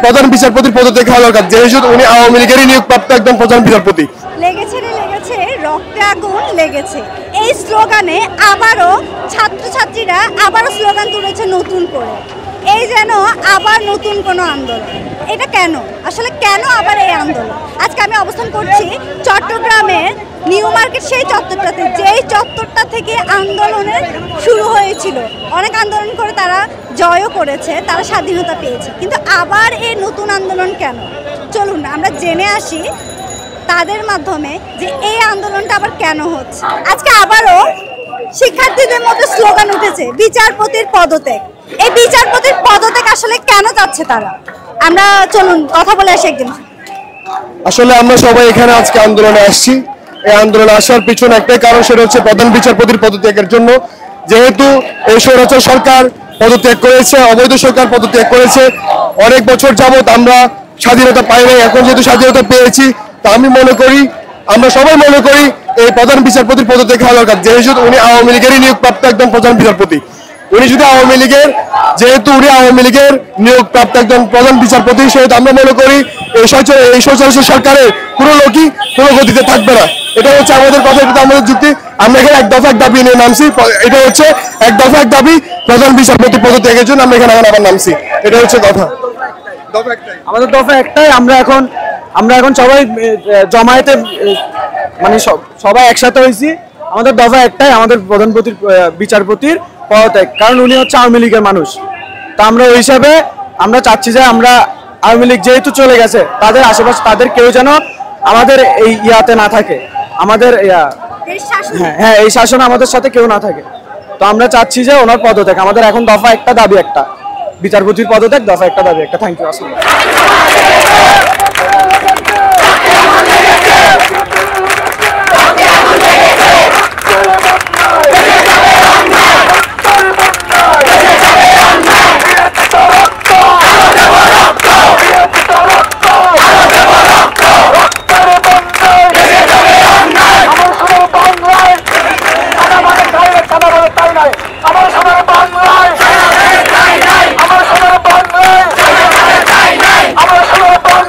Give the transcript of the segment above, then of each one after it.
প্রধান বিচারপতির পদত্যাগ হওয়া দরকার, যেহেতু উনি আওয়ামী লীগেরই নিয়োগপ্রাপ্ত একজন প্রধান বিচারপতি। লেগেছে রে লেগেছে, রক্তে আগুন লেগেছে, এই স্লোগানে আবারও ছাত্রছাত্রীরা আবারও স্লোগান তুলেছে নতুন করে, এই যেন আবার নতুন কোনো আন্দোলন। এটা কেন, আসলে কেন আবার এই আন্দোলন? আজকে আমি অবস্থান করছি চট্টগ্রামের নিউ মার্কেট, সেই চত্বরটাতে, যেই চত্বরটা থেকে আন্দোলনের শুরু হয়েছিল। অনেক আন্দোলন করে তারা জয়ও করেছে, তারা স্বাধীনতা পেয়েছে, কিন্তু আবার এই নতুন আন্দোলন কেন? চলুন আমরা জেনে আসি তাদের মাধ্যমে যে এই আন্দোলনটা আবার কেন হচ্ছে। আজকে আবারও শিক্ষার্থীদের মধ্যে স্লোগান উঠেছে বিচারপতির পদত্যাগ। এই বিচারপতির পদত্যাগ আসলে কেন চাচ্ছে তারা? আমরা চলুন কথা বলে আসি একদিন। আসলে আমরা সবাই এখানে আজকে আন্দোলনে আসছি। এই আন্দোলনে আসার পিছনে একটাই কারণ, সেটা হচ্ছে প্রধান বিচারপতির পদত্যাগের জন্য। যেহেতু এই স্বৈরাচার সরকার পদত্যাগ করেছে, অবৈধ সরকার পদত্যাগ করেছে, অনেক বছর যাবৎ আমরা স্বাধীনতা পাই নাই, এখন যেহেতু স্বাধীনতা পেয়েছি, তা আমি মনে করি, আমরা সবাই মনে করি এই প্রধান বিচারপতির পদত্যাগ হওয়া দরকার, যেহেতু উনি আওয়ামী লীগেরই নিয়োগপ্রাপ্ত একজন প্রধান বিচারপতি। উনি যদি আওয়ামী লীগের, যেহেতু উনি আওয়ামী লীগের নিয়োগপ্রাপ্ত একজন প্রধান বিচারপতি, সেহেতু আমরা মনে করি এই স্বৈরাচার সরকারের কোনো লোকই কোনো গতিতে থাকবে না। এটা হচ্ছে আমাদের কথা, এটা আমাদের যুক্তি। আমরা এখানে এক দফা এক দাবি নিয়ে নামছি, এটা হচ্ছে এক দফা এক দাবি প্রধান বিচারপতি পদত্যাগের জন্য আমরা এখানে আবার নামছি, এটা হচ্ছে কথা। আমাদের দফা একটাই, আমরা এখন সবাই জমায়েতে, মানে সবাই একসাথে হয়েছি। আমাদের দফা একটাই, আমাদের প্রধান বিচারপতির পদত্যাগ, কারণ উনি হচ্ছে আওয়ামী লীগের মানুষ। তা আমরা ওই হিসাবে আমরা চাচ্ছি যে আমরা আওয়ামী লীগ যেহেতু চলে গেছে, তাদের আশেপাশে তাদের কেউ যেন আমাদের এই ইয়াতে না থাকে, আমাদের হ্যাঁ এই শাসন আমাদের সাথে কেউ না থাকে। তো আমরা চাচ্ছি যে ওনার পদত্যাগ। আমাদের এখন দফা একটা, দাবি একটা, বিচারপতির পদত্যাগ, দফা একটা, দাবি একটা। Thank you. আসলে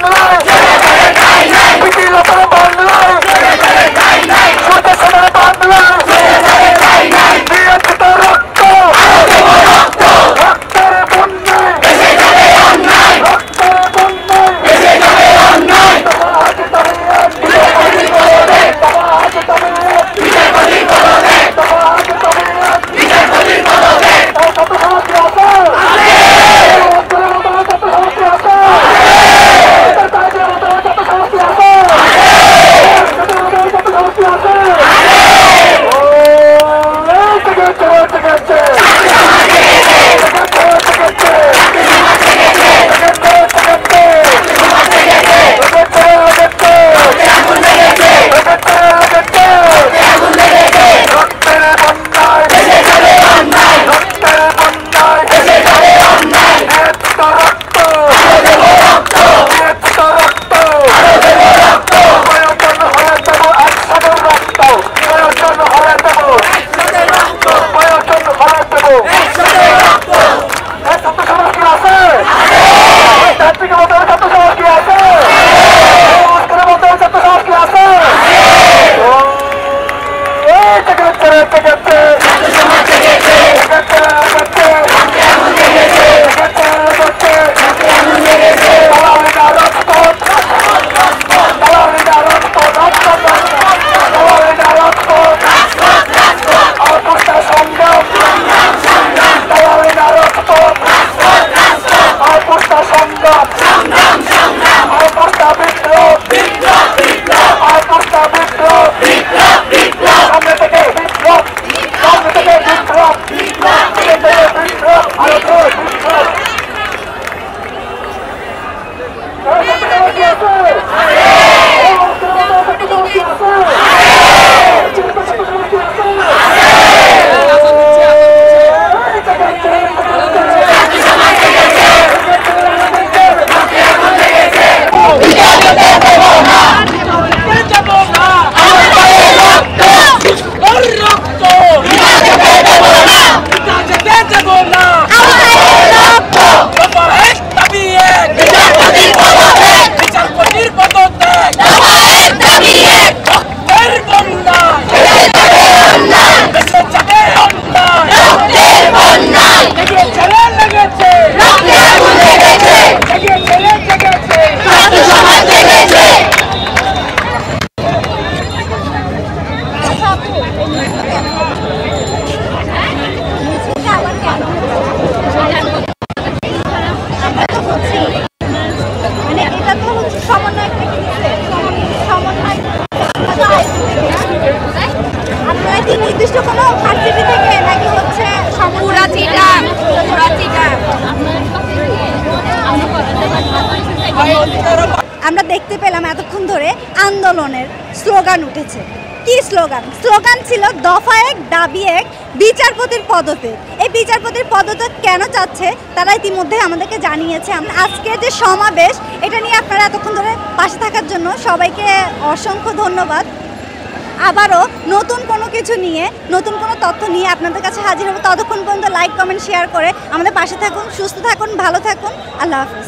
আমার দেখতে পেলাম এতক্ষণ ধরে আন্দোলনের স্লোগান উঠেছে। কি স্লোগান? স্লোগান ছিল দফা 1 দাবি 1 বিচারপতির পদত্যাগ। এই বিচারপতির পদত্যাগ কেন চাচ্ছে তারা ইতিমধ্যে আমাদেরকে জানিয়েছে। আজকে যে সমাবেশ, এটা নিয়ে আপনারা এতক্ষণ ধরে পাশে থাকার জন্য সবাইকে অসংখ্য ধন্যবাদ। আবারও নতুন কোনো কিছু নিয়ে, নতুন কোনো তথ্য নিয়ে আপনাদের কাছে হাজির হবো। ততক্ষণ পর্যন্ত লাইক, কমেন্ট, শেয়ার করে আমাদের পাশে থাকুন। সুস্থ থাকুন, ভালো থাকুন। আল্লাহ হাফিজ।